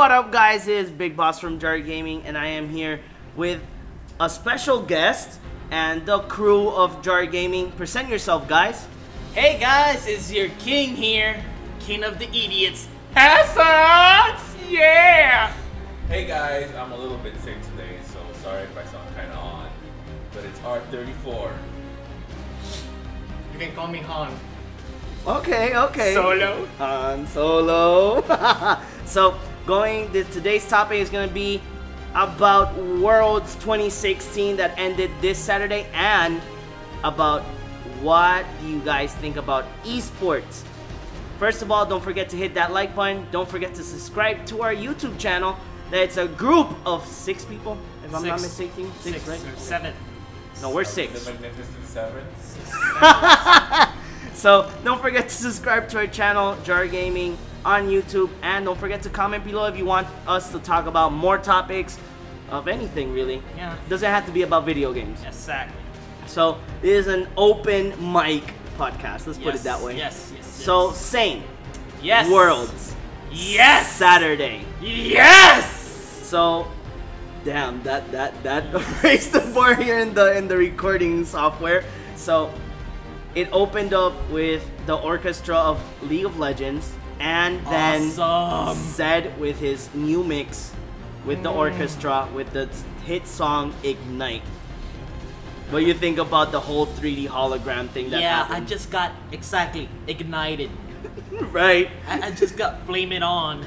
What up, guys? It's Big Boss from Cinch Gaming, and I am here with a special guest and the crew of Cinch Gaming. Present yourself, guys. Hey guys, it's your king here, king of the idiots, Hassans! Yeah! Hey guys, I'm a little bit sick today, so sorry if I sound kind of odd, but it's R34. You can call me Han. Okay. Solo? Han Solo. So, today's topic is going to be about Worlds 2016 that ended this Saturday, and about what you guys think about esports. First of all, don't forget to hit that like button. Don't forget to subscribe to our YouTube channel. It's a group of 6 people, if I'm not mistaken. Six, right? Or 7. No, we're 6. The Magnificent 7. So don't forget to subscribe to our channel, Cinch Gaming, on YouTube, and don't forget to comment below if you want us to talk about more topics of anything, really. Yeah. Doesn't have to be about video games. Exactly. So it is an open mic podcast. Let's put it that way. Yes. So Sane. Yes. Worlds. Yes. Saturday. Yes. So, damn, that raised the bar here in the recording software. So, it opened up with the orchestra of League of Legends, and then Zed with his new mix with the orchestra with the hit song Ignite. What do you think about the whole 3D hologram thing that happened? I just got ignited. Right. I just got flaming on.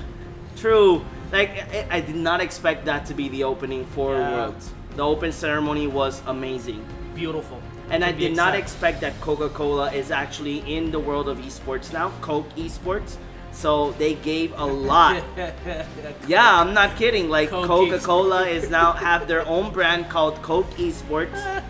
True. Like, I did not expect that to be the opening for Worlds. The open ceremony was amazing. Beautiful. And I did not expect that Coca-Cola is actually in the world of esports now, Coke Esports. So they gave a lot. Yeah, I'm not kidding. Like, Coca-Cola is now have their own brand called Coke Esports.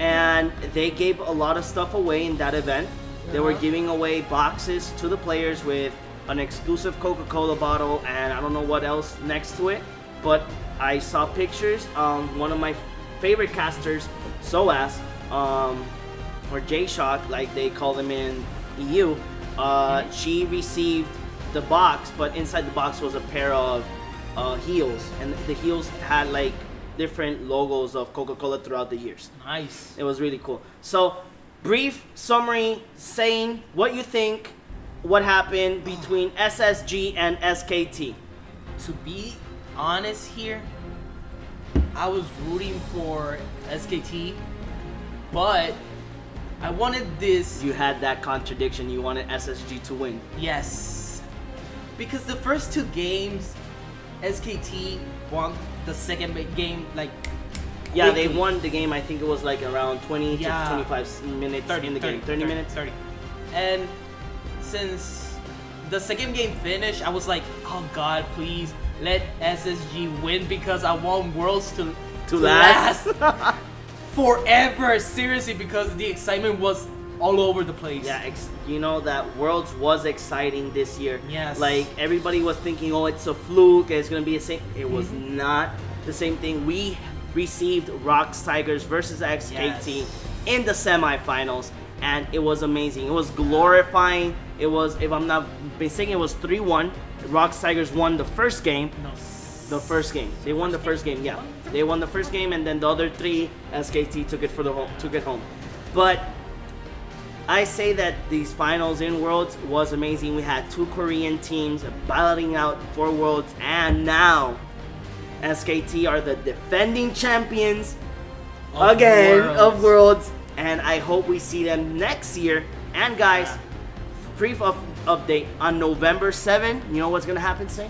And they gave a lot of stuff away in that event. They were giving away boxes to the players with an exclusive Coca-Cola bottle, and I don't know what else next to it, but I saw pictures. One of my favorite casters, SOAS, or J-Shock, like they call them in EU, she received the box, but inside the box was a pair of heels, and the heels had like different logos of Coca-Cola throughout the years. Nice. It was really cool. So, brief summary, saying what you think. What happened between SSG and SKT? To be honest here, I was rooting for SKT, but I wanted this. You had that contradiction. You wanted SSG to win. Yes. Because the first 2 games, SKT won the second game, like, yeah, quickly. they won the game. I think it was like around 20 to 25 minutes 30, in the game. 30 minutes? 30. And since the second game finished, I was like, oh god, please let SSG win, because I want Worlds to last forever, seriously, because the excitement was all over the place. Yeah, you know that Worlds was exciting this year. Yes. Like, everybody was thinking, oh, it's a fluke, it's gonna be the same. It was not the same thing. We received Rocks Tigers versus XKT in the semifinals, and it was amazing. It was glorifying. It was, if I'm not mistaken, it was 3-1. Rocks Tigers won the first game. No. The first game. They won the first game. Yeah, they won the first game, and then the other 3, SKT took it home. But I say that these finals in Worlds was amazing. We had 2 Korean teams battling out for Worlds, and now SKT are the defending champions of Worlds, and I hope we see them next year. And guys, brief update on November 7. You know what's gonna happen, Say?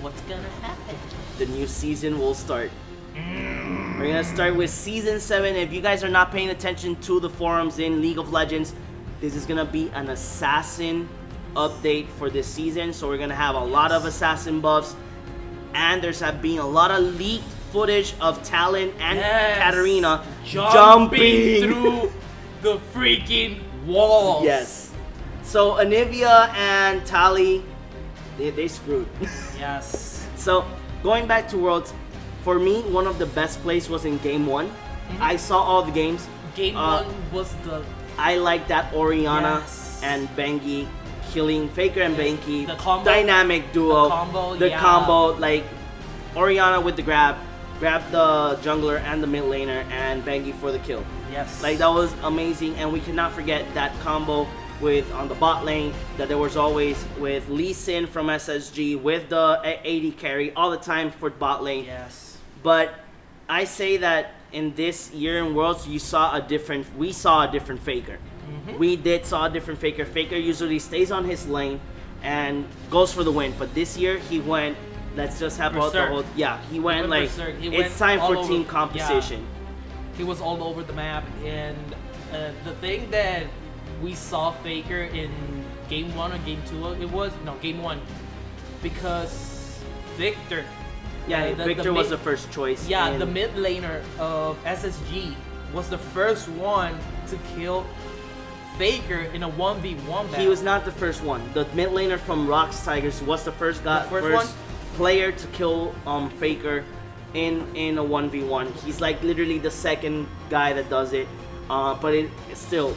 What's gonna happen? The new season will start. We're gonna start with season 7. If you guys are not paying attention to the forums in League of Legends, this is gonna be an assassin update for this season. So we're gonna have a lot of assassin buffs, and there's been a lot of leaked footage of Talon and Katarina jumping through the freaking walls. Yes. So Anivia and Tali, they screwed. Yes. So going back to Worlds, for me, one of the best plays was in Game 1. I saw all the games. Game 1 was the... I like that Orianna and Bengi killing Faker and Banky, the combo, dynamic duo, the yeah. combo, like Orianna with the grab the jungler and the mid laner, and Banky for the kill. Yes. Like that was amazing, and we cannot forget that combo with on the bot lane that there was always with Lee Sin from SSG with the AD carry all the time for bot lane. Yes. But I say that in this year in Worlds, we saw a different Faker. We did saw a different Faker. Faker usually stays on his lane and goes for the win. But this year he went, let's just have all the whole, yeah, he went like, it's time for team composition. Yeah. He was all over the map, and the thing that we saw Faker in game 1 or game 2, game 1, because Victor. Yeah, Victor was the first choice. Yeah, the mid laner of SSG was the first one to kill Faker in a 1v1 battle. He was not the first one. The mid laner from Rocks Tigers was the first player to kill Faker in a 1v1. He's like literally the second guy that does it. But it's still,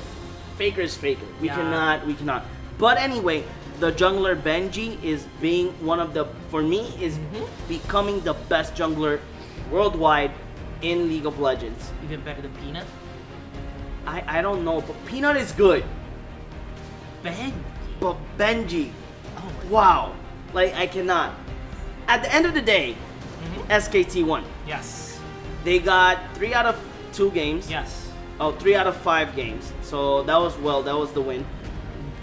Faker is Faker. We cannot. But anyway, the jungler Benji is being one of the, for me, is becoming the best jungler worldwide in League of Legends. Even better than Peanut? I don't know, but Peanut is good. But Benji, wow. Like, I cannot. At the end of the day, SKT won. Yes. They got 3 out of 2 games. Yes. Oh, 3 out of 5 games. So that was the win.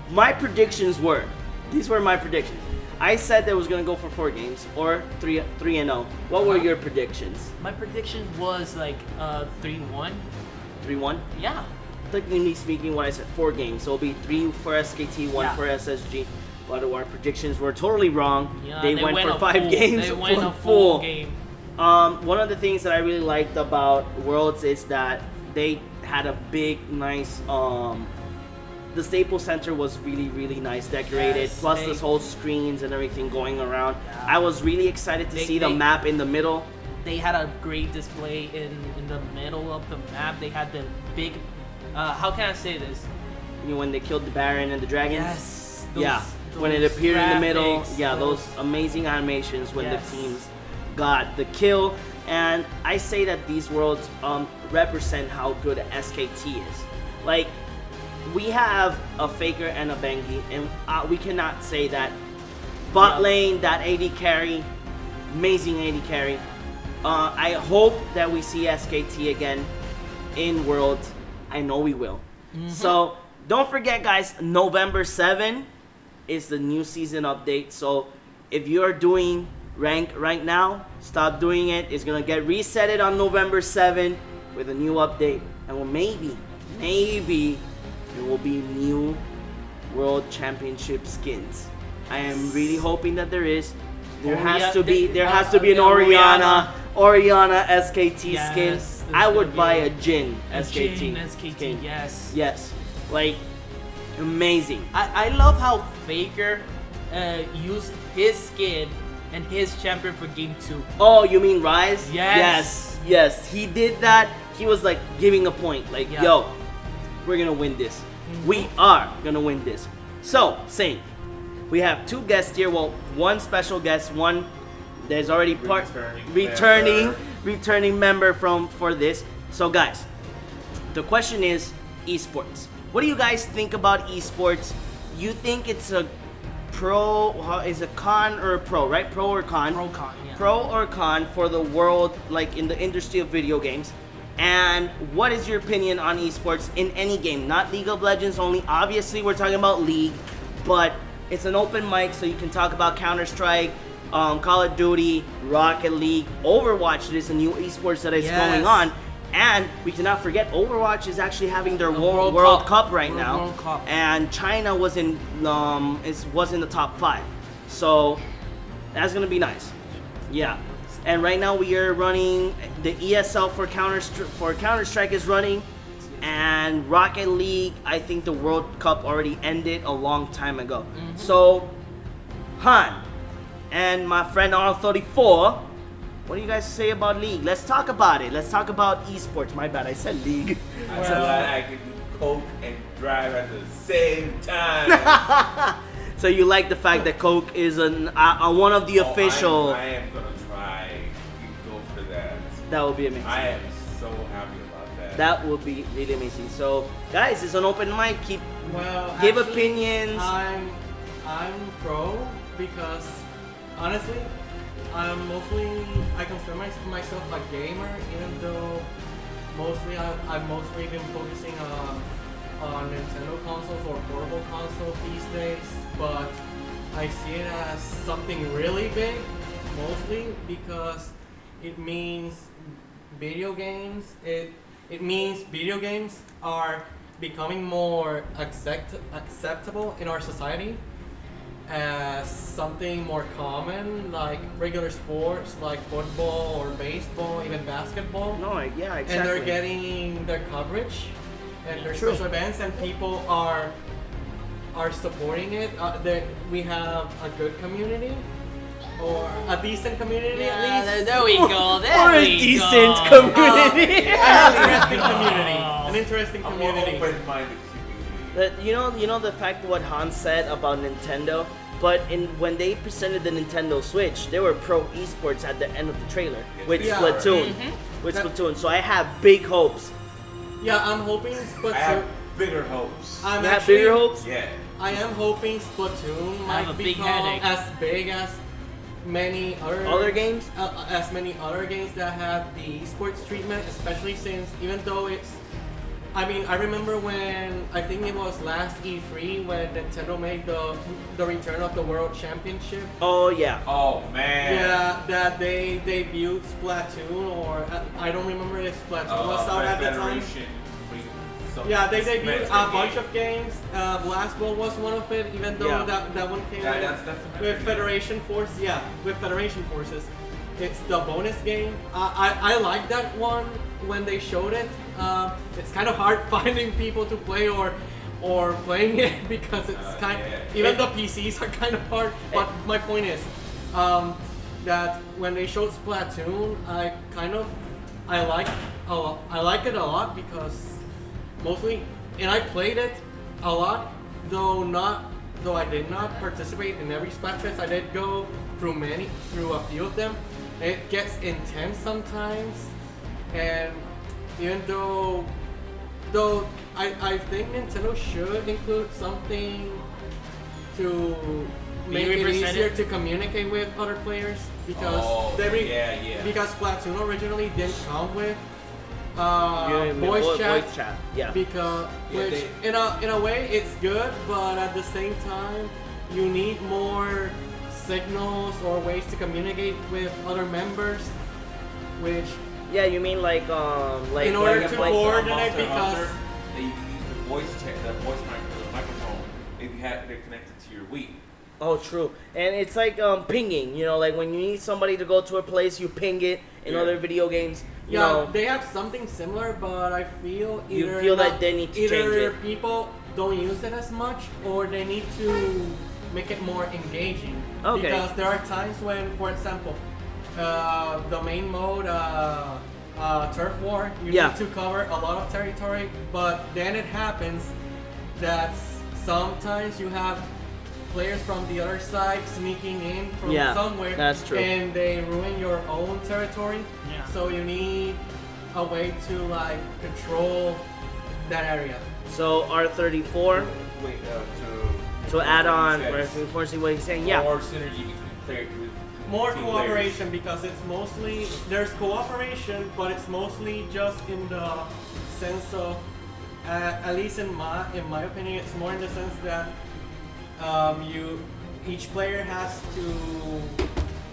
My predictions were, these were my predictions. I said they was gonna go for 4 games or 3-0. What were your predictions? My prediction was like 3-1. 3-1? Yeah. Technically speaking, what I said, 4 games. So it'll be 3 for SKT, 1 for SSG. But our predictions were totally wrong. Yeah, they went for 5 games. They went a full game. One of the things that I really liked about Worlds is that they had a big, nice. The Staples Center was really, really nice decorated. Yes, plus this whole screens and everything going around. Yeah. I was really excited to see the map in the middle. They had a great display in the middle of the map. They had the big, how can I say this? You know, when they killed the Baron and the dragons? Yes. When it appeared in the middle. Yeah, those amazing animations when the teams got the kill. And I say that these worlds represent how good SKT is. Like, we have a Faker and a Bengi, and we cannot say that bot lane, that AD carry, amazing AD carry. I hope that we see SKT again in Worlds. I know we will. So don't forget, guys, November 7 is the new season update. So if you're doing rank right now, stop doing it. It's gonna get resetted on November 7 with a new update, and well, maybe there will be new World Championship skins. I am really hoping that there is. There has to be an Orianna SKT skin. I would buy a Jhin SKT skin. Yes. Like, amazing. I love how Faker used his skin and his champion for game 2. Oh, you mean Rise? Yes. Yes. He did that. He was like giving a point. Like, yo, we're gonna win this. We are gonna win this. So, Saint, we have 2 guests here. Well, 1 special guest, 1 there's already returning member for this. So, guys, the question is esports. What do you guys think about esports? You think it's a pro? Is a con or a pro? Right? Pro or con? Pro-con. Yeah. Pro or con for the world, like in the industry of video games? And what is your opinion on esports in any game? Not League of Legends only. Obviously, we're talking about League, but it's an open mic, so you can talk about Counter-Strike, Call of Duty, Rocket League, Overwatch. There's a new esports that is going on. And we cannot forget, Overwatch is actually having their World Cup right now. And China was in the top 5. So that's gonna be nice. Yeah. And right now we are running the ESL for Counter-Strike is running, and Rocket League, I think the World Cup already ended a long time ago. So, Han and my friend R34, what do you guys say about League? Let's talk about it. Let's talk about esports. My bad, I said League. I'm glad I can do coke and drive at the same time. So you like the fact that Coke is one of the official. I am gonna try to go for that. That would be amazing. I am so happy about that. That would be really amazing. So guys, it's an open mic. Give actually, opinions. I'm pro because honestly, I consider myself a gamer, even though I've mostly been focusing on Nintendo consoles or portable consoles these days, but I see it as something really big, mostly because it means video games. It means video games are becoming more acceptable in our society as something more common, like regular sports like football or baseball, even basketball. No, yeah, exactly. And they're getting their coverage and their True. special events, and people are supporting it. We have a good community, or a decent community at least. There we go. There Or a we decent go. community. An interesting A more community. open-minded community. You know the fact what Hans said about Nintendo, but when they presented the Nintendo Switch, they were pro esports at the end of the trailer with Yeah. Splatoon. With Splatoon, so I have big hopes. Yeah, I'm hoping I Splatoon. have bigger hopes. I'm You have actually- bigger hopes? Yeah. I am hoping Splatoon I have might a big become headache. as big as many Other games? as many other games that have the esports treatment, especially since even though I remember when I think it was last E3 when Nintendo made the return of the World Championship. Oh yeah. Oh man. Yeah, that they debuted Splatoon, or I don't remember if Splatoon was out at the time. Yeah, they debuted a bunch of games. Blast Ball was one of it, even though Yeah. that one came Yeah, with, that's the with Metroid Federation Force. Yeah, with Federation Forces. It's the bonus game. I like that one when they showed it. It's kind of hard finding people to play or playing it because it's even the PCs are kind of hard. But my point is that when they showed Splatoon, I like it a lot because mostly, and I played it a lot, though I did not participate in every Splatfest. I did go through a few of them. It gets intense sometimes, and even though I think Nintendo should include something to make it easier to communicate with other players because because Splatoon originally didn't come with voice chat. Yeah. Because which in a way it's good, but at the same time you need more signals or ways to communicate with other members, which Yeah, you mean like in order to coordinate Monster because Hunter, that you can use the voice microphone if you have it connected to your Wii. Oh, true. And it's like pinging. You know, like when you need somebody to go to a place, you ping it. In other video games, you know, they have something similar, but I feel that they need to change it. People don't use it as much, or they need to make it more engaging. Okay. Because there are times when, for example, the main mode, Turf War, you need to cover a lot of territory, but then it happens that sometimes you have players from the other side sneaking in from somewhere, that's true. and they ruin your own territory. Yeah. So you need a way to like control that area. So R34 Wait, to add on, reinforcing what he's saying. Yeah. More synergy between players. More cooperation because it's mostly there's cooperation, but it's mostly just in the sense of, at least in my opinion, it's more in the sense that each player has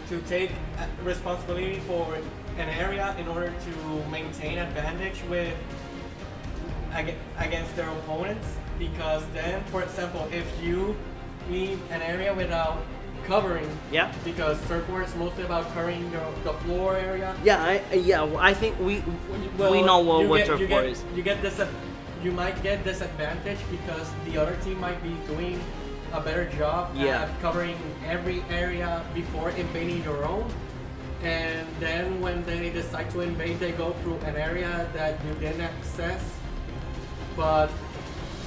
to take responsibility for an area in order to maintain advantage against their opponents. Because then, for example, if you leave an area without covering, because Turf War is mostly about covering the floor area. I think we know what Turf War is. You might get disadvantage because the other team might be doing a better job at covering every area before invading your own. And then when they decide to invade, they go through an area that you didn't access. But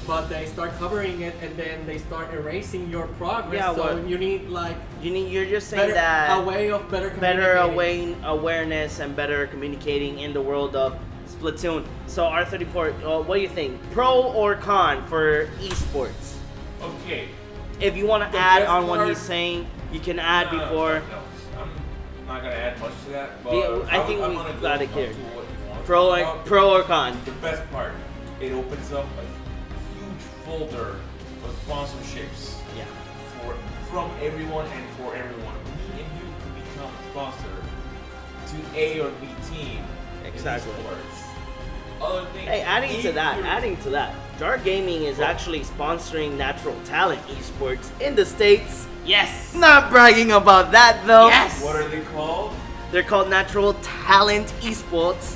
but they start covering it and then they start erasing your progress. Yeah, so well, you need like You're just saying that a way of better communicating. awareness and better communicating in the world of Splatoon. So R34, what do you think? Pro or con for esports? Okay. If you want to The add best on what part- he's saying, you can add before. No, I'm not gonna add much to that. But Yeah, I think I'm we gonna got go it here. up to what you want to Pro talk or, about. pro or con? The best part, it opens up a huge folder of sponsorships Yeah. from everyone and for everyone. Me and you can become a sponsor to A or B team. Exactly. In esports. Other things. Hey, adding to that, Jar Gaming is actually sponsoring Natural Talent Esports in the States. Yes. Not bragging about that though. Yes. What are they called? They're called Natural Talent Esports.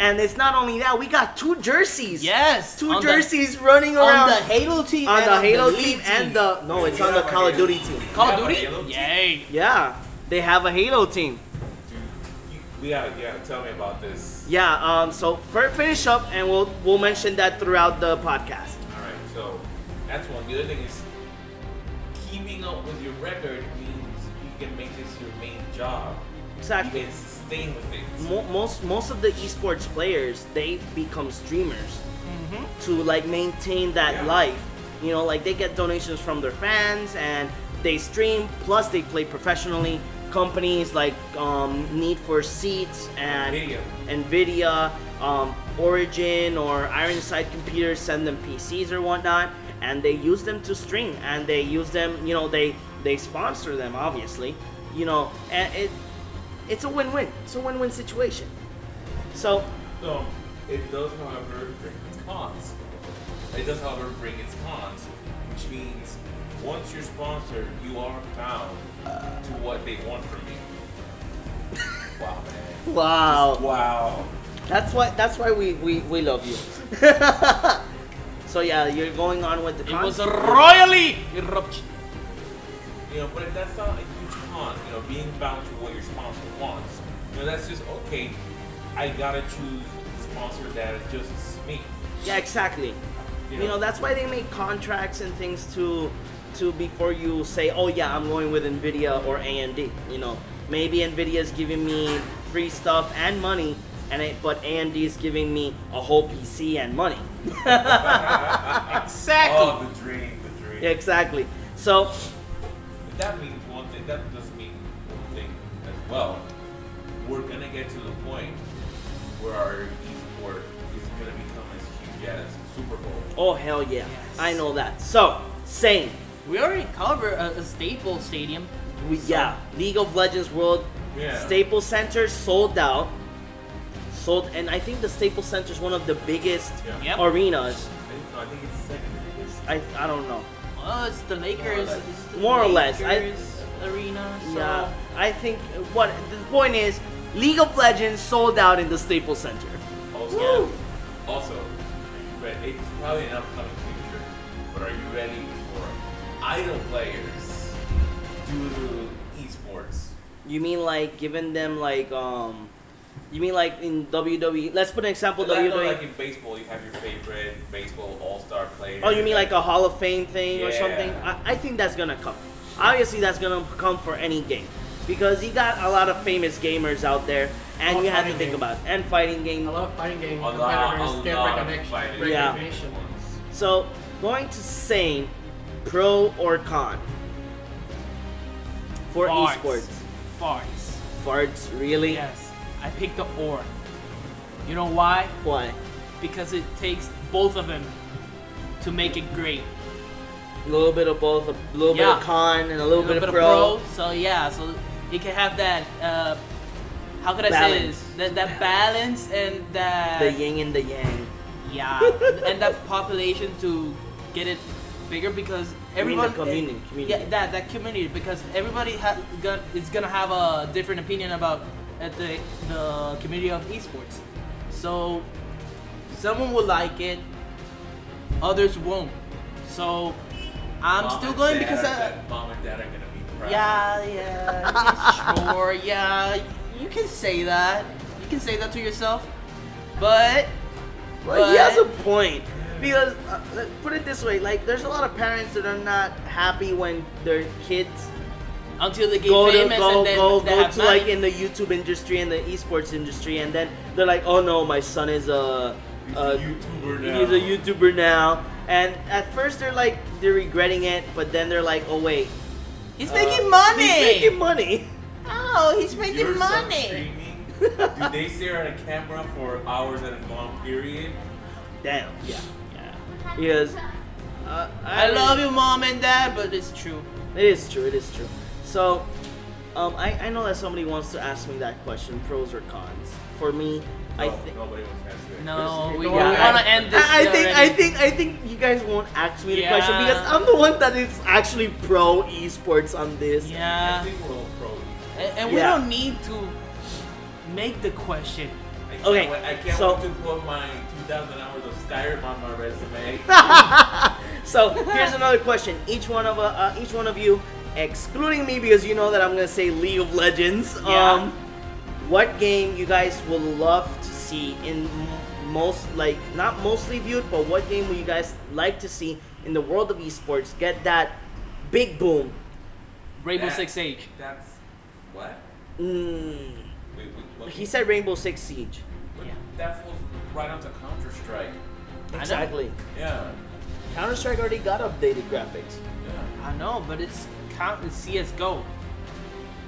And it's not only that, we got 2 jerseys. Yes. Two on jerseys running on around. the Halo team. On and the Halo Elite team and the... No, it's on the Call of Duty team. Call Yeah, of Duty. Halo team. Yay. Yeah, they have a Halo team. Dude, yeah, tell me about this. Yeah, so finish up and we'll mention that throughout the podcast. Alright, so that's one. The other thing is keeping up with your record means you can make this your main job. Exactly. You can sustain with it. Most of the esports players, they become streamers to like maintain that Yeah. life. You know, like they get donations from their fans and they stream. Plus, they play professionally. Companies like Need for Seats and Nvidia, Origin or Ironside Computers send them PCs or whatnot, and they use them to stream. And they use them. You know, they sponsor them obviously. You know, and it's a win-win. It's a win-win situation. So, No, it does, however, bring its cons. It does, however, bring its cons, which means once you're sponsored, you are bound to what they want from you. Wow, man. wow. Just wow. That's why we love you. So yeah, you're going on with the It cons. was a royally eruption. You know, but that's not a huge con. You know, being bound to what your sponsor wants. You know, that's just okay. I gotta choose the sponsor that adjusts me. Yeah, exactly. You know, that's why they make contracts and things to before you say, oh yeah, I'm going with Nvidia or AMD. You know, maybe Nvidia is giving me free stuff and money, but AMD is giving me a whole PC and money. Exactly. Oh, the dream. Yeah, exactly. So But that means one thing. That does mean one thing as well. We're gonna get to the point where our esport is gonna become as huge as Super Bowl. oh hell yeah, Yes. I know that. So same. We already covered a Staples Stadium. Yeah, League of Legends World Yeah. Staples Center sold out. And I think the Staples Center is one of the biggest Yeah. Yep. arenas. I think it's second biggest. I don't know. Well, it's the Lakers. less. It's the More or less. Lakers arena. So Yeah, I think what the point is, League of Legends sold out in the Staples Center. Also, but it's probably an upcoming future. But are you ready for idle players due to esports? You mean like giving them like you mean like in WWE? Let's put an example. Like, no, WWE. like in baseball, you have your favorite baseball all-star player. Oh, you mean like a Hall of Fame thing or Yeah. something? I think that's gonna come. Obviously, that's gonna come for any game because you got a lot of famous gamers out there, and Or you have to fighting think game. about it. And fighting game. A lot of fighting game A lot competitors get of recognition. fighting Yeah. recognition. So, going to say pro or con for Farts. esports. Farts. Farts, really? Yes. I picked the or. You know why? Why? Because it takes both of them to make it great. A little bit of both, a little bit Yeah. of con and a little bit of pro. So yeah, so you can have that. How could I Balance. say this? That balance and that. The yin and the yang. Yeah, and that population to get it bigger because You mean everyone. the community. Yeah, that community because everybody is gonna have a different opinion about the community of esports. So someone will like it, others won't. So I'm Mom still and going dad because mom and dad are gonna be proud. yeah, sure, yeah, you can say that. You can say that to yourself, but Well, he has a point. Because put it this way, like there's a lot of parents that are not happy when their kids until they get go famous and then they have to money. like in the YouTube industry and the esports industry, and then they're like, oh no, my son is a YouTuber now. He's a YouTuber now, and at first they're regretting it, but then they're like, oh wait, He's making money. He's making money. Oh, he's Is making your son money. streaming? Do they stare at a camera for hours at a long period? Damn. Yeah. Because I love you, mom and dad, but it's true. It is true. It is true. So, I know that somebody wants to ask me that question: pros or cons. For me, I think Nobody wants to answer that. No, we Yeah, want to end this. I think you guys won't ask me the question Yeah. because I'm the one that is actually pro esports on this. I Yeah. think we're all pro. And we Yeah. don't need to make the question. Okay, I can't so- wait to put my 2,000 hours of Skyrim on my resume. So here's another question. Each one of you, excluding me, because you know that I'm gonna say League of Legends. Yeah. What game you guys would love to see in not mostly viewed, but what game would you guys like to see in the world of esports get that big boom? Rainbow That- Six Siege. That's what? Mm, Wait, what? he said Rainbow Six Siege. Yeah. That falls right onto Counter Strike. Exactly. Yeah. Counter Strike already got updated graphics. Yeah. I know, but it's CS:GO.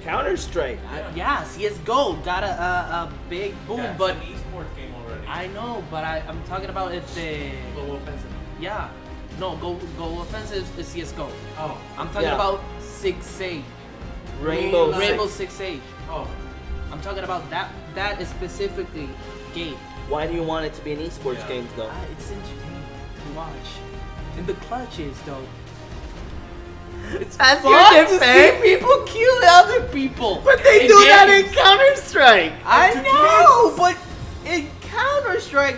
Counter Strike. Yeah, CS:GO got a big boom, That's but an esports game already. I know, but I'm talking about if the Global offensive. yeah, no, Go Offensive is CS:GO. Oh. I'm talking Yeah. about Six Siege, Rainbow Like- Rainbow Six. Six Siege. Oh. I'm talking about that is specifically game. Why do you want it to be an esports Yeah. game though? It's entertaining to watch. And the clutches though. It's That's fun your to defense? see people kill other people. But they in do that in games. Counter Strike. I to know, kids. but in Counter Strike,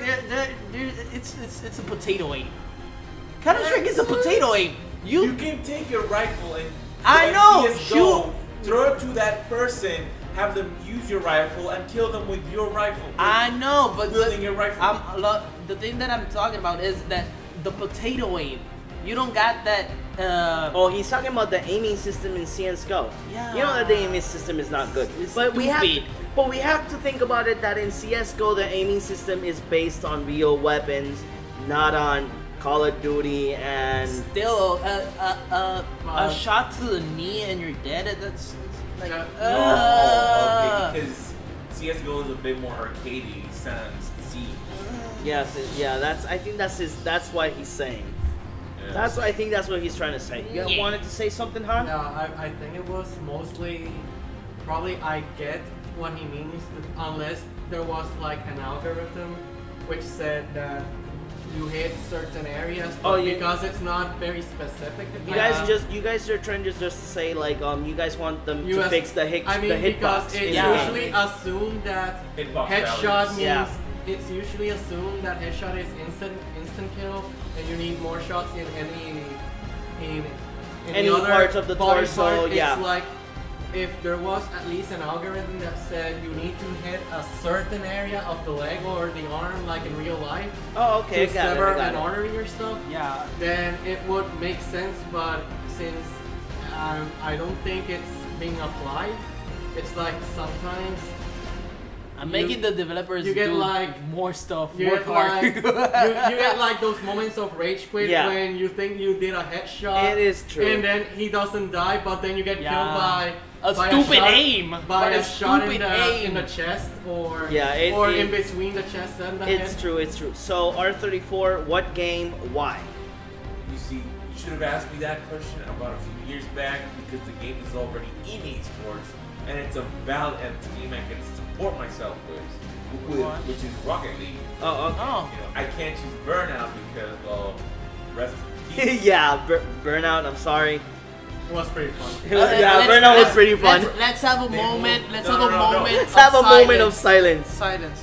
it's a potato aim. Counter Strike is a potato aim. You can take your rifle and I like know, CS:GO, throw it to that person, have them use your rifle, and kill them with your rifle. I know, but Wielding your rifle. the thing that I'm talking about is that the potato aim. You don't got that. Oh, he's talking about the aiming system in CS:GO. Yeah. You know that the aiming system is not good. It's but we stupid. have to think about it that in CS:GO the aiming system is based on real weapons, not on Call of Duty and Still, a shot to the knee and you're dead. That's like. Okay, because CS:GO is a bit more arcadey sans Siege. yes, I think that's what he's saying. Yeah. I think that's what he's trying to say. You Yeah. wanted to say something, Han? Yeah, I think it was mostly, probably I get what he means, unless there was like an algorithm which said that you hit certain areas, but Oh, yeah. because it's not very specific. You guys are trying to just say like you guys want them to US fix the hit I mean, the hitbox. because it's Yeah. usually assumed that Hitbox headshot values. means Yeah. it's usually assumed that headshot is instant kill, and you need more shots in any other part of the body torso, part. yeah. It's like if there was at least an algorithm that said you need to hit a certain area of the leg or the arm, like in real life, Oh, okay, to I got sever it. I an got it. artery or stuff, Yeah. then it would make sense. But since I don't think it's being applied, it's like sometimes I'm You- making the developers you get do like- more stuff. you Work get like hard. you get like those moments of rage quit Yeah. when you think you did a headshot. It is true. And then he doesn't die, but then you get Yeah. killed by A by stupid shot, aim. by But a a shot in stupid the aim. chest or Yeah, or it- in between the chest and the It's head. true, it's true. So R34, what game? Why? You see, you should have asked me that question about a few years back because the game is already in esports and it's a game I can support myself What? which is Rocket League. Oh, okay. Oh. You know, I can't choose Burnout because, well, rest in peace. Yeah, Burnout. I'm sorry. It was pretty fun. It was- yeah, Let's- Burnout was let's- pretty fun. Let's have a moment. Let's No, have a no, no, no. moment. Let's have a moment of silence. silence.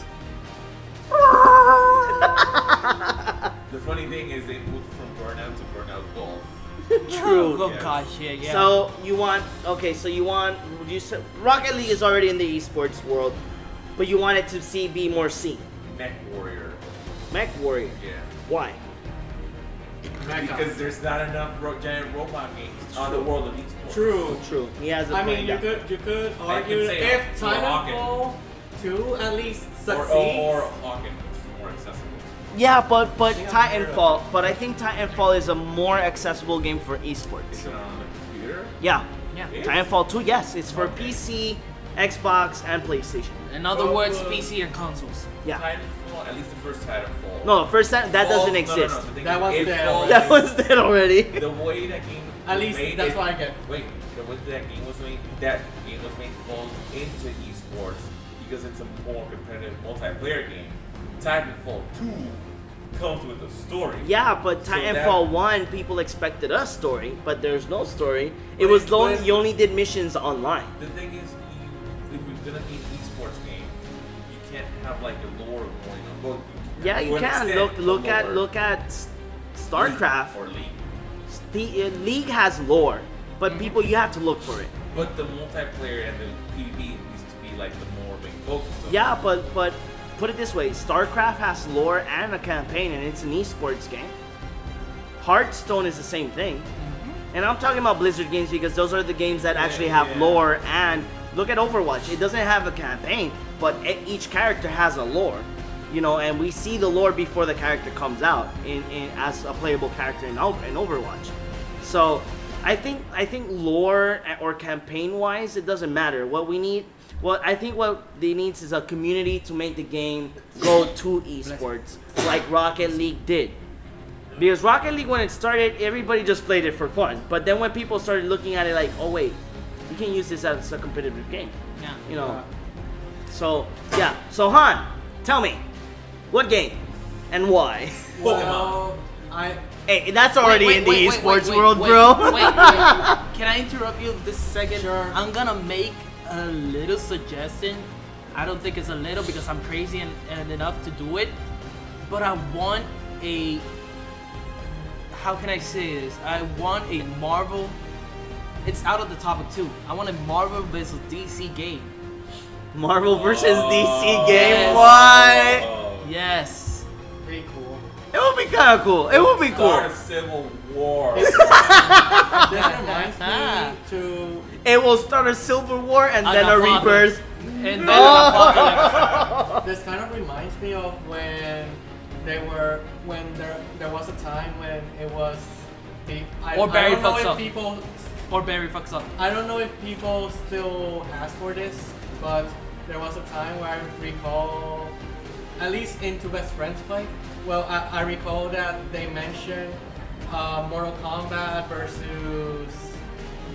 The funny thing is they moved from Burnout to Burnout Golf. True. Oh Yes. gosh, yeah. So you want you said Rocket League is already in the esports world, but you want it to be more seen. Mech Warrior. Mech Warrior. Yeah. Why? because there's not enough giant robot games on the world of esports. True. He has a I point, mean, yeah. you could argue if Titanfall 2 at least succeeds. Or Hawken, which is more accessible. Yeah, but Titanfall, but I think Titanfall is a more accessible game for esports. Is it on the computer? Yeah. Yeah. Titanfall 2, yes, it's for PC, Xbox, and PlayStation. In other words, PC and consoles. Yeah. Titanfall, at least the first Titanfall. No, the first that doesn't exist. No, the thing That is, was it dead falls- already. That was dead already. The way that game At was least made, that's what I get. Wait, the way that game was made falls into esports because it's a more competitive multiplayer game. Titanfall 2 comes with a story. Yeah, but So Titanfall that- 1, people expected a story, but there's no story. It But was it- lonely, but- you only did missions online. The thing is, if you're gonna be an esports game, you can't have like a lore going on. Well, Yeah, to you an can. extent, Look a lore. at StarCraft. or League. The League has lore, but people, you have to look for it. But the multiplayer and the PvP needs to be like the more main focus. Of Yeah, but put it this way, StarCraft has lore and a campaign, and it's an esports game. Hearthstone is the same thing. And I'm talking about Blizzard games because those are the games that actually have yeah. lore. And look at Overwatch, it doesn't have a campaign, but each character has a lore. You know, and we see the lore before the character comes out in as a playable character in Overwatch. So I think lore or campaign wise, it doesn't matter. What we need, I think what they needs is a community to make the game go to esports, like Rocket League did. Because Rocket League, when it started, everybody just played it for fun. But then when people started looking at it like, oh wait, you can use this as a competitive game. Yeah. You know. So yeah. So Han, tell me, what game and why? Well, Hey, that's already in the wait, esports wait, world, wait, bro. Wait. Can I interrupt you this second? Sure. I'm gonna make a little suggestion. I don't think it's a little because I'm crazy and enough to do it. But I want a... How can I say this? I want a Marvel... It's out of the topic too. I want a Marvel vs. DC game. Marvel versus DC game. Yes. Why? Yes. pretty cool. It would be kind of cool. It would be cool. Start a civil war. This reminds me to It will start a civil war and An then a apocalypse. rebirth. And then an apocalypse. this kind of reminds me of when there was a time when it was the Or Barry I don't know fucks if up. people Or Barry fucks up. I don't know if people still ask for this, but there was a time where I recall, at least into Best Friends play, well, I recall that they mentioned Mortal Kombat versus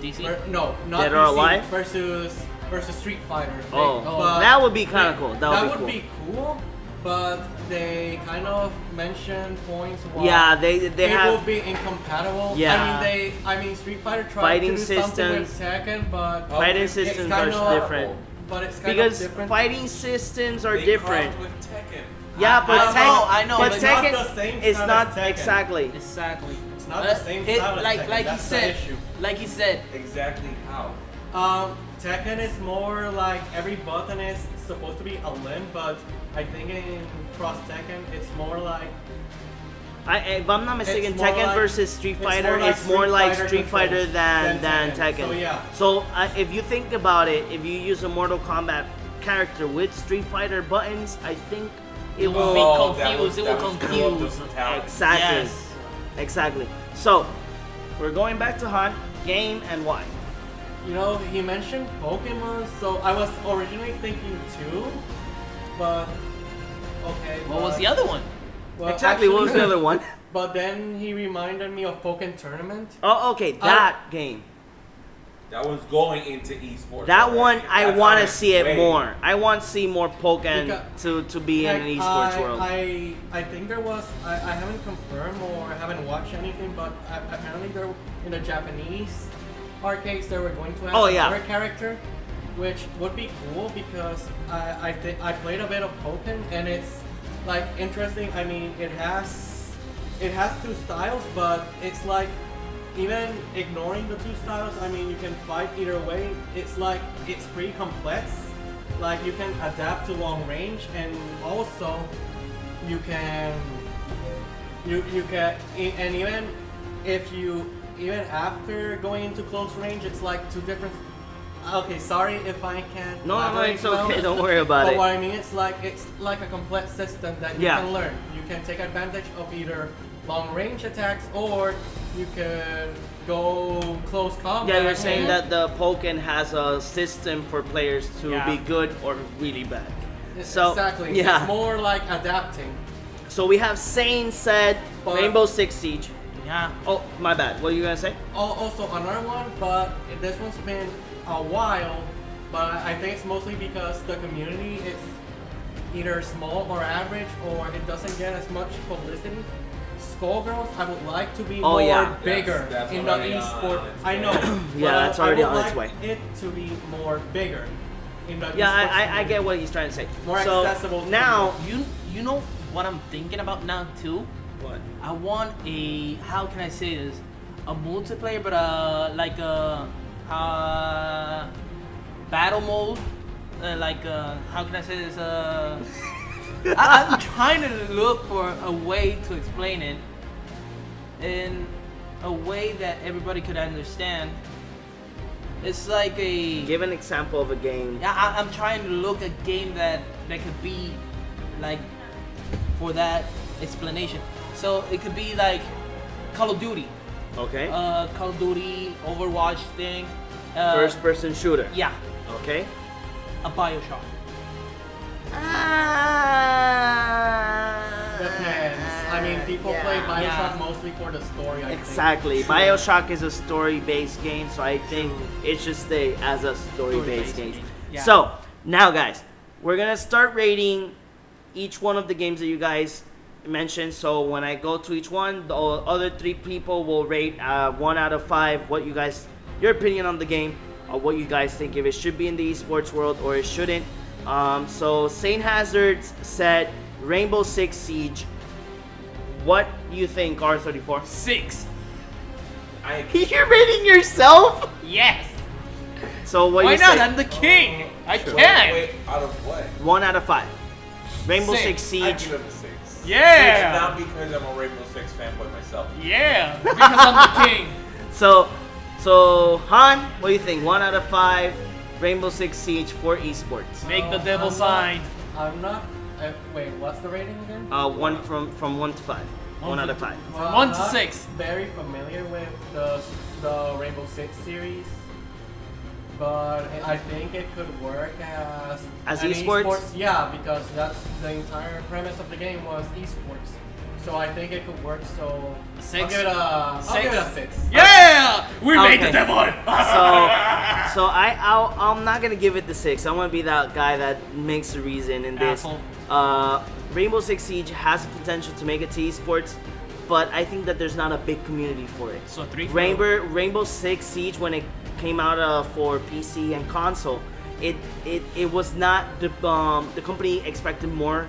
DC? no, not Dead or DC, Alive? versus Street Fighter. Oh, But that would be kind of cool. That would be cool, but they kind of mentioned points why Yeah, they it have. will be incompatible. Yeah. I mean Street Fighter tried Fighting to do something with systems. Tekken, but Fighting it's systems kind are of- different. But it's kind Because of different. fighting systems are They different. crossed with Tekken. Yeah, but I know, but but not Tekken the same is style not as Tekken. exactly. Exactly. It's not the same style as like Tekken, like he that's the said, issue. like he said, Exactly how? Tekken is more like every button is supposed to be a limb, but I think in Cross Tekken it's more like If I'm not mistaken, It's more Tekken like- versus Street it's Fighter more like is more Street like Fighter Street Fighter controls than than Tekken. Tekken. So, yeah. So if you think about it, if you use a Mortal Kombat character with Street Fighter buttons, I think it will be Oh, confused. It will confuse. Exactly. Yes. Exactly. So we're going back to Hunt, game, and why. You know, he mentioned Pokemon, so I was originally thinking two, but okay. what was the other one? Well, Exactly. What was the actually- other one? But then he reminded me of Pokemon Tournament. Oh, okay, that game. That one's going into esports. That already. one, I That's want on to see it way. more. I want to see more Pokemon to be in an esports world. I think there was, I haven't confirmed or I haven't watched anything, but apparently there in the Japanese arcades they were going to have Oh, yeah. another character, which would be cool because I played a bit of Pokemon and it's like interesting. I mean, it has two styles, but it's like even ignoring the two styles, I mean, you can fight either way. It's like it's pretty complex. Like you can adapt to long range, and also you can and even if you even after going into close range, it's like two different. Okay, sorry if I can't. No, it's well, okay. Don't worry about but it. what I mean, it's like a complete system that you can learn. You can take advantage of either long range attacks or you can go close combat. Yeah, you're saying that the Pokken has a system for players to be good or really bad. So exactly. yeah, It's more like adapting. So we have Sane said Rainbow Six Siege. Yeah. Oh, my bad. What are you gonna say? Also another one, but this one's been a while. But I think it's mostly because the community is either small or average, or it doesn't get as much publicity. Skullgirls, I would like to be bigger in the esport. I know. Yeah, that's already on its way. It to be more bigger in the I get what he's trying to say. More accessible. Now, you know what I'm thinking about now too? What? I want a, how can I say this? A multiplayer, but like a battle mode. How can I say this? I'm trying to look for a way to explain it in a way that everybody could understand. It's like a... Give an example of a game. Yeah, I'm trying to look at a game that could be like for that explanation. So it could be like Call of Duty. Okay. Call of Duty, Overwatch thing. First person shooter. Yeah. Okay. A BioShock. Depends. I mean, people play BioShock mostly for the story, I exactly. think. BioShock is a story-based game, so I think it should stay as a story-based game. Yeah. So, now guys, we're going to start rating each one of the games that you guys mentioned. So, when I go to each one, the other three people will rate 1 out of 5 what you guys, your opinion on the game, or what you guys think if it should be in the esports world or it shouldn't. So Saint Hazards said Rainbow Six Siege. What do you think, R34? 6. You're rating yourself? Yes. So what Why you not? say? I'm the king. I can. Wait, out of what? 1 out of 5. Rainbow Six I Siege. give it a 6. Yeah. It's not because I'm a Rainbow Six fanboy myself. Yeah. Because I'm the king. So Han, what do you think? 1 out of 5. Rainbow Six Siege for esports. Make the devil sign. I'm not. Wait, what's the rating again? 1 from 1 to 5. 1 out of 5. From 1 to I'm not 6. Very familiar with the Rainbow Six series, but I think it could work as an esports? Yeah, because that's the entire premise of the game was esports. So I think it could work. So 6. I'll give it a 6. Yeah, we made Okay. the devil. So I'm not gonna give it the 6. I'm gonna be that guy that makes the reason in this. Asshole. Rainbow Six Siege has the potential to make it to esports, but I think that there's not a big community for it. So 3. Rainbow Six Siege, when it came out for PC and console, it was not the company expected more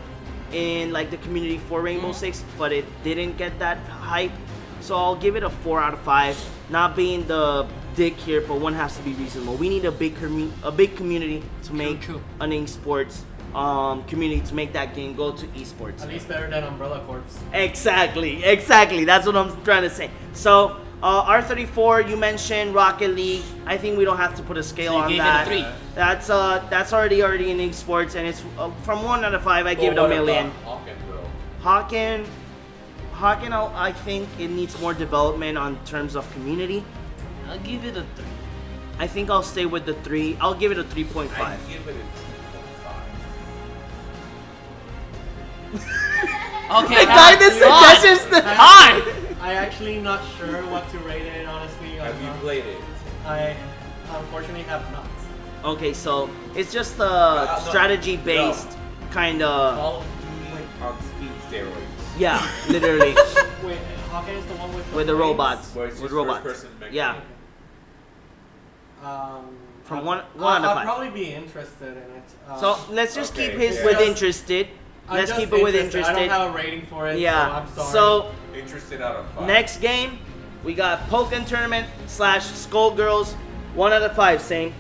in like the community for Rainbow Six, but it didn't get that hype. So I'll give it a 4 out of 5. Not being the dick here, but one has to be reasonable. We need a big community to make an esports community to make that game go to esports. At least better than Umbrella Corps. Exactly. That's what I'm trying to say. So R34, you mentioned Rocket League. I think we don't have to put a scale on that. Gave it a 3. That's already in esports, and it's from 1 out of 5. I give it a million. Hawken, I think it needs more development on terms of community. I'll give it a 3. I think I'll stay with the 3. I'll give it a 3.5. I give it a 2.5. Okay. The guy that suggests the I'm actually not sure what to rate it, honestly. Have you played it? I unfortunately have not. Okay, so it's just a strategy-based kind of. Call of Duty on speed steroids. Yeah, literally. Wait, Hawkeye is the one with With the planes? robots. Where it's With just robots. first-person mech. Yeah. From one out of I'll 5. probably be interested in it. So let's just Okay, keep his yeah. with interested. Let's keep it with interested. I don't have a rating for it, Yeah. so I'm sorry. So Interested out of 5. next game, we got Pokken Tournament / Skullgirls. 1 out of 5, same.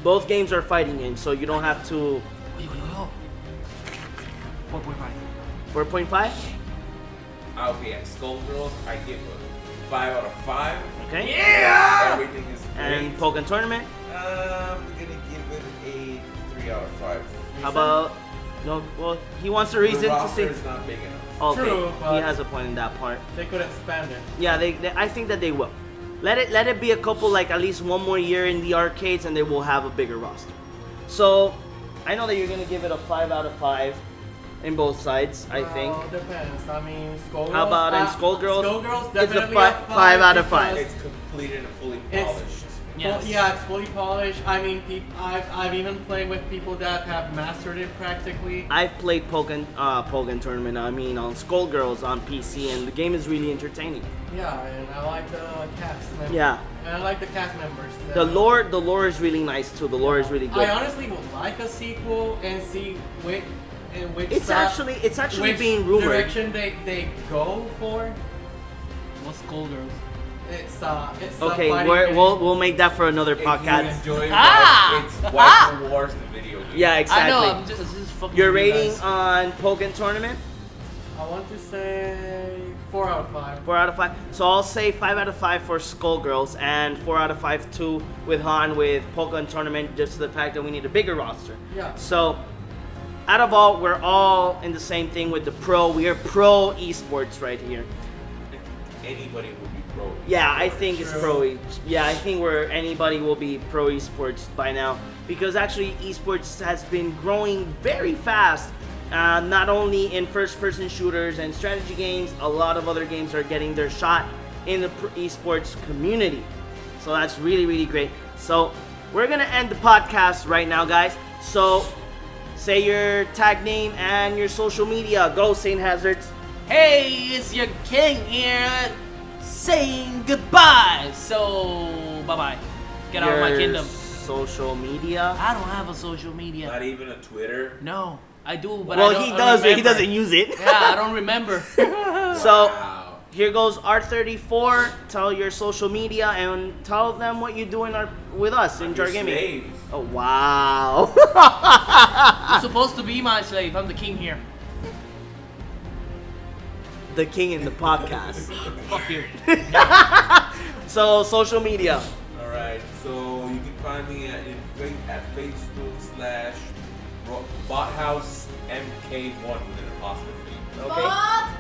Both games are fighting games, so you don't have to. 4.5. 4.5. Okay, at Skullgirls, I give a 5 out of 5. Okay. Yeah! Everything is great. And Pokken Tournament? I'm gonna give it a 3 out of 5. How about... No, well, he wants a reason The to roster say... is not big enough. Okay, True, he but- has a point in that part. They could expand it. Yeah, I think that they will. Let it be a couple, like at least one more year in the arcades, and they will have a bigger roster. So, I know that you're gonna give it a 5 out of 5 in both sides. I think. Depends. I mean, Skullgirls. How about in Skullgirls? Skullgirls It's a definitely 5 out of 5. It's completed and fully It's- polished. Yes. Yeah, it's fully polished. I mean, I've even played with people that have mastered it practically. I've played Pokken Tournament. I mean, on Skullgirls on PC, and the game is really entertaining. Yeah, and I like the cast members. Yeah. And I like the cast members. The lore is really nice too. The lore is really good. I honestly would like a sequel and see which It's actually which being rumored. direction they go for. What's Skullgirls? It's Okay, fighting game. we'll make that for another If you podcast. enjoy Ah! it's Waifu Wars, the video game. Yeah, exactly. I know, I'm just fucking Your with you rating guys. on Pokken Tournament? I want to say 4 out of 5. 4 out of 5. So I'll say 5 out of 5 for Skullgirls and 4 out of 5 too with Han with Pokken Tournament, just the fact that we need a bigger roster. Yeah. So out of all, we're all in the same thing with the pro. We are pro esports right here. Anybody will be pro. Yeah, I think it's True. pro. Yeah, I think anybody will be pro esports by now, because actually esports has been growing very fast. Not only in first-person shooters and strategy games, a lot of other games are getting their shot in the esports community. So that's really, really great. So we're gonna end the podcast right now, guys. So say your tag name and your social media. Go, Saint Hazards. Hey, it's your king here saying goodbye. So, bye-bye. Get out of my Your kingdom. Social media. I don't have a social media. Not even a Twitter. No, I do, but Well, I don't, he I does. don't He remember. doesn't use it. Yeah, I don't remember. So Wow. here goes R34. Tell your social media and tell them what you're doing with us in Jar Your Gaming. slave. Oh wow! You're supposed to be my slave. I'm the king here. The king in the podcast. Fuck you. So social media. Alright, so you can find me at Facebook /BotHouseMK1 with an apostrophe. Okay. Bot.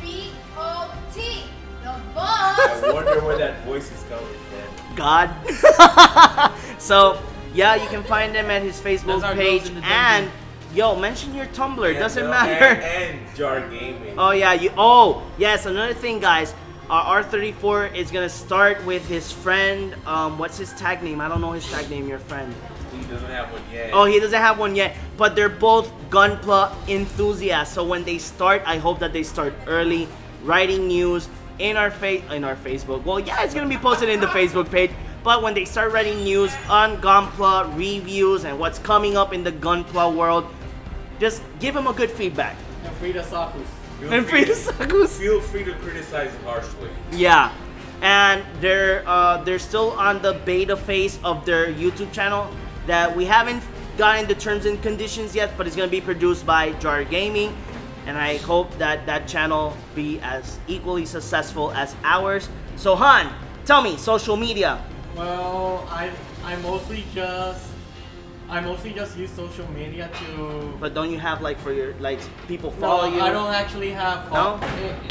B-O-T. The I bot. wonder where that voice is coming from. God. So yeah, you can find him at his Facebook Those are page girls in the and yo, mention your Tumblr. Yeah, Doesn't no, matter. And Jar Gaming. Oh yeah, oh yes, another thing, guys. R34 is gonna start with his friend. What's his tag name? I don't know his tag name. Your friend. He doesn't have one yet. Oh, he doesn't have one yet. But they're both Gunpla enthusiasts. So when they start, I hope that they start early, writing news in our Facebook. Well, yeah, it's gonna be posted in the Facebook page. But when they start writing news on Gunpla, reviews, and what's coming up in the Gunpla world, just give them a good feedback. And Frida Sakus. And free to Sakus. Feel free to criticize harshly. Yeah, and they're still on the beta phase of their YouTube channel that we haven't gotten the terms and conditions yet, but it's gonna be produced by Jar Gaming, and I hope that that channel be as equally successful as ours. So Han, tell me, social media. Well, I mostly just use social media to. But don't you have like for your people follow No, you? I don't actually have. No?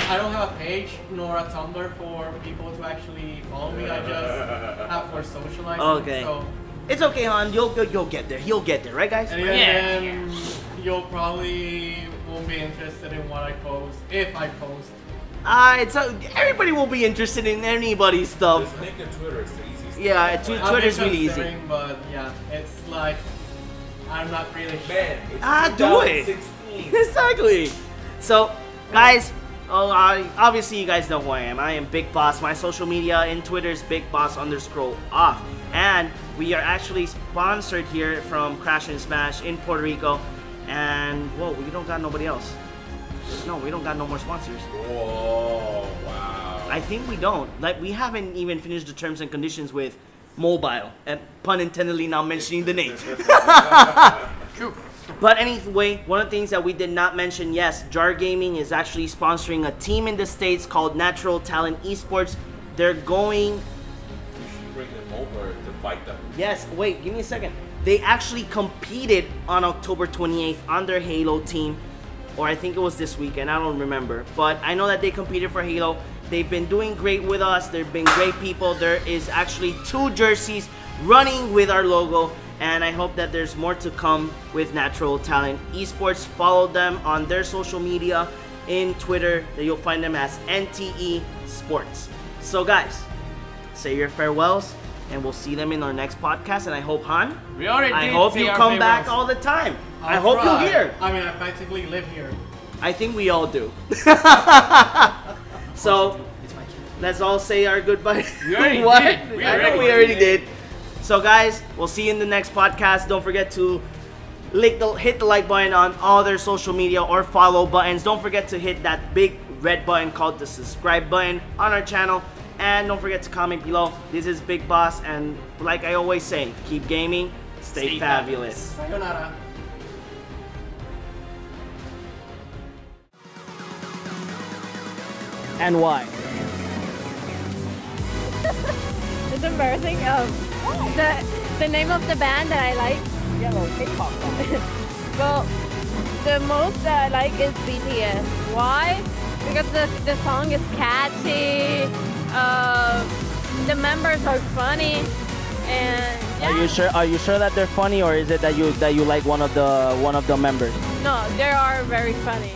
I don't have a page nor a Tumblr for people to actually follow me. I just have for socializing. Okay. So, It's okay, Han. You'll get there. He'll get there, right, guys? and Yeah. then you'll probably won't be interested in what I post if I post. Everybody will be interested in anybody's stuff. Just make a Twitter. It's the easiest. Yeah, thing. Twitter- Twitter's I've been really easy. considering, But yeah, it's like I'm not really sure. Man, it's Do it. 2016. Exactly. So, guys, obviously you guys know who I am. I am Big Boss. My social media in Twitter is BigBoss_off. And we are actually sponsored here from Crash and Smash in Puerto Rico. And, whoa, we don't got nobody else. No, we don't got no more sponsors. Whoa, wow. I think we don't. Like, we haven't even finished the terms and conditions with mobile. And pun intendedly not mentioning the name. True. But anyway, one of the things that we did not mention, yes, Jar Gaming is actually sponsoring a team in the States called Natural Talent Esports. They're going... You should bring them over to fight them. Yes, wait, give me a second. They actually competed on October 28th on their Halo team. Or I think it was this weekend, I don't remember. But I know that they competed for Halo. They've been doing great with us. They've been great people. There is actually 2 jerseys running with our logo. And I hope that there's more to come with Natural Talent Esports. Follow them on their social media in Twitter. You'll find them as NTE Sports. So guys, say your farewells. And we'll see them in our next podcast. And I hope, Han, we already I hope you come back all the time. I hope you're here. I mean, I practically live here. I think we all do. So, let's all say our goodbye. We already what? did. We already did. So, guys, we'll see you in the next podcast. Don't forget to hit the like button on all their social media or follow buttons. Don't forget to hit that big red button called the subscribe button on our channel. And don't forget to comment below. This is Big Boss, and like I always say, keep gaming, stay fabulous. Sayonara. And why? It's embarrassing. The name of the band that I like. Yellow K-pop. Well, the most that I like is BTS. Why? Because the song is catchy. The members are funny, and yeah. Are you sure that they're funny, or is it that you like one of the members? No, they are very funny.